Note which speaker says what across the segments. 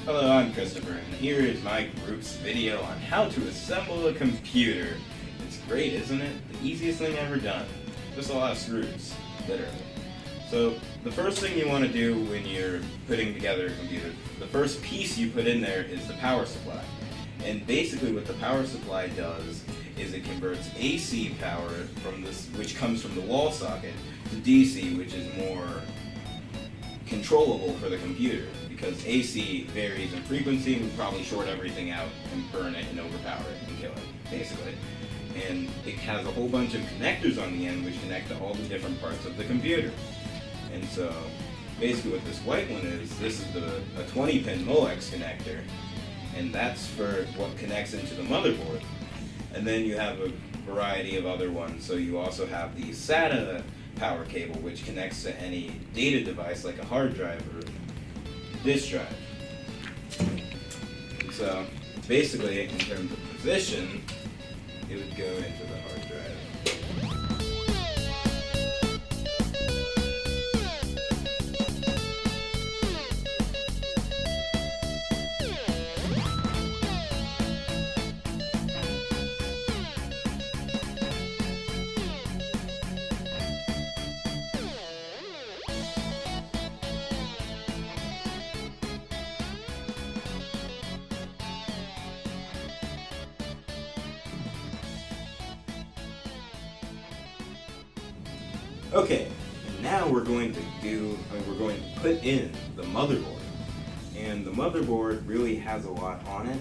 Speaker 1: Hello, I'm Christopher, and here is my group's video on how to assemble a computer. It's great, isn't it? The easiest thing ever done. Just a lot of screws, literally. So, the first thing you want to do when you're putting together a computer, the first piece you put in there is the power supply. And basically what the power supply does is it converts AC power from this, which comes from the wall socket, to DC, which is more controllable for the computer, because AC varies in frequency and would probably short everything out and burn it and overpower it and kill it, basically. And it has a whole bunch of connectors on the end which connect to all the different parts of the computer. And so, basically what this white one is, this is a 20-pin Molex connector, and that's for what connects into the motherboard. And then you have a variety of other ones, so you also have the SATA power cable, which connects to any data device like a hard drive or disk drive. So basically, in terms of position, it would go into the hard drive. Okay, now we're going to put in the motherboard. And the motherboard really has a lot on it.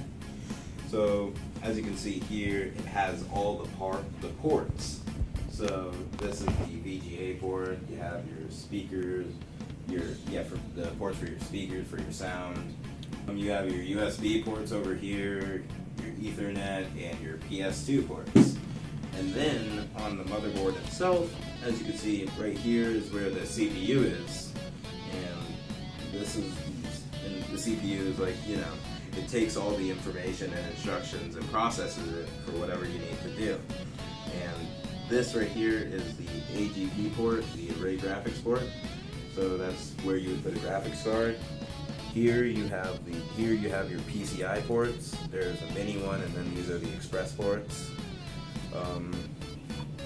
Speaker 1: So, as you can see here, it has all the ports. So, this is the VGA port, you have your speakers, for the ports for your speakers, for your sound. You have your USB ports over here, your Ethernet, and your PS2 ports. And then on the motherboard itself, as you can see right here is where the CPU is. And the CPU is like, it takes all the information and instructions and processes it for whatever you need to do. And this right here is the AGP port, the array graphics port. So that's where you would put a graphics card. Here you have your PCI ports. There's a mini one, and then these are the express ports.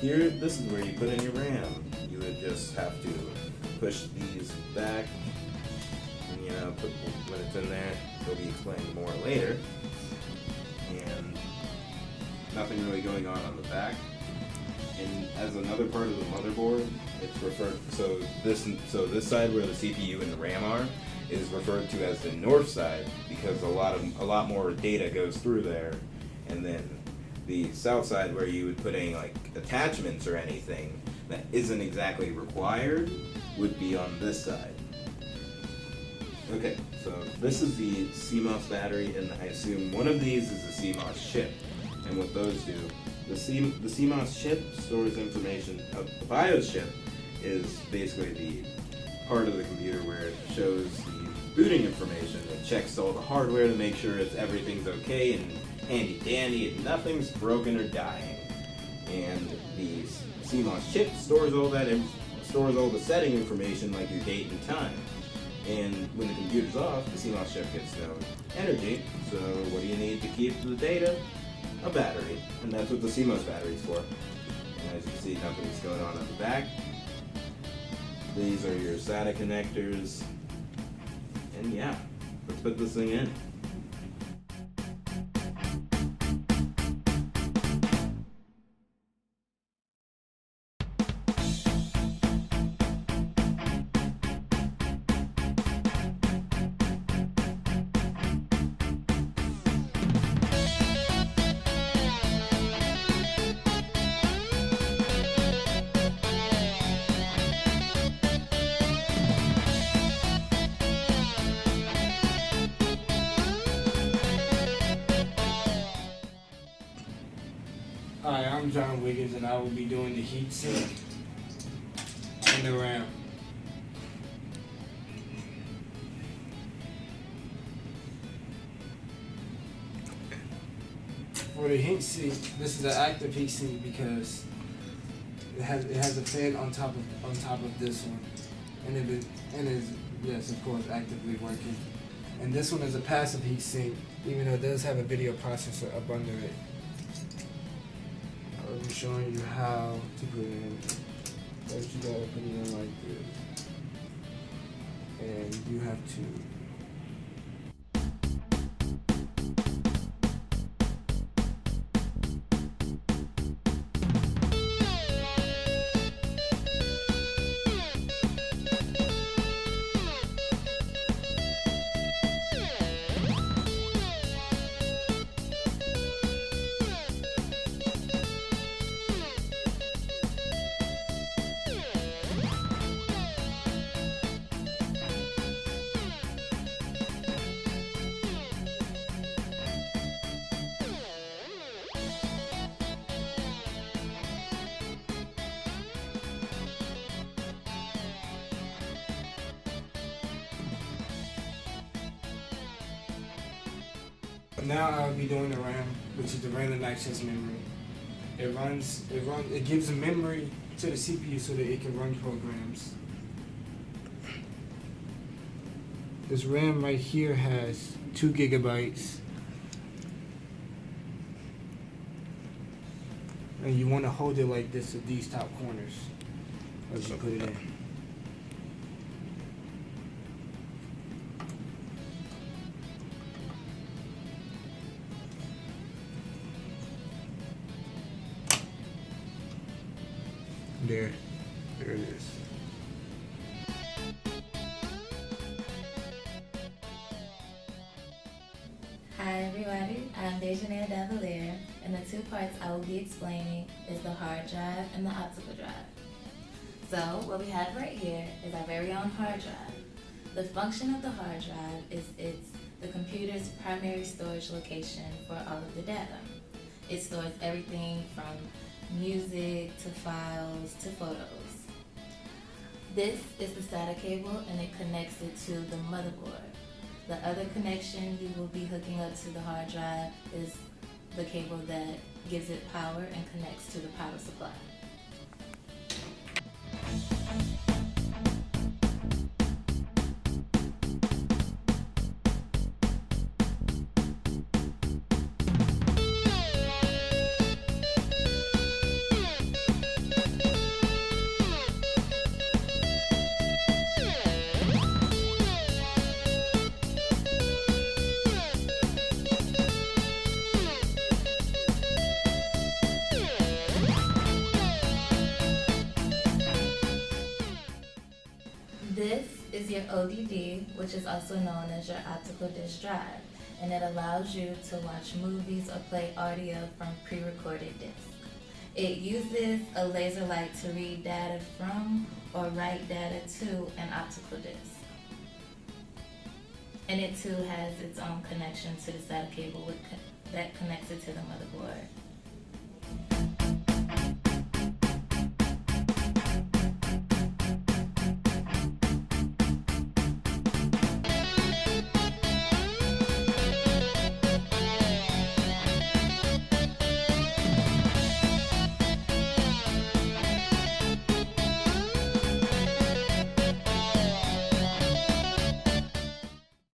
Speaker 1: Here, this is where you put in your RAM. You would just have to push these back, and when it's in there, it'll be explained more later. And nothing really going on the back. And as another part of the motherboard, it's referred this side where the CPU and the RAM are is referred to as the north side, because a lot more data goes through there, and then the south side, where you would put any like attachments or anything that isn't exactly required, would be on this side. Okay, so this is the CMOS battery, and I assume one of these is a CMOS chip. And what those do, the CMOS chip stores information. The BIOS chip is basically the part of the computer where it shows the booting information. It checks all the hardware to make sure everything's okay and handy dandy and nothing's broken or dying. And the CMOS chip stores all the setting information, like your date and time. And when the computer's off, the CMOS chip gets no energy. So what do you need to keep the data? A battery. And that's what the CMOS battery is for. And as you can see, nothing's going on at the back. These are your SATA connectors. And yeah, let's put this thing in.
Speaker 2: Hi, I'm John Wiggins, and I will be doing the heat sink and the RAM. For the heat sink, this is an active heat sink because it has a fan on top of this one, and it is, yes, of course, actively working. And this one is a passive heatsink, even though it does have a video processor up under it. I'm showing you how to put it in. First you gotta put it in like this. And you have to now I'll be doing the RAM, which is the random access memory. It gives a memory to the CPU so that it can run programs. This RAM right here has 2 gigabytes. And you want to hold it like this at these top corners as you put it in. There it is.
Speaker 3: Hi everybody, I'm Dejanelle Davalier, and the 2 parts I will be explaining is the hard drive and the optical drive. So what we have right here is our very own hard drive. The function of the hard drive is it's the computer's primary storage location for all of the data. It stores everything from music to files to photos. This is the SATA cable and it connects it to the motherboard. The other connection you will be hooking up to the hard drive is the cable that gives it power and connects to the power supply. This is your ODD, which is also known as your optical disc drive, and it allows you to watch movies or play audio from pre-recorded discs. It uses a laser light to read data from or write data to an optical disc. And it too has its own connection to the SATA cable that connects it to the motherboard.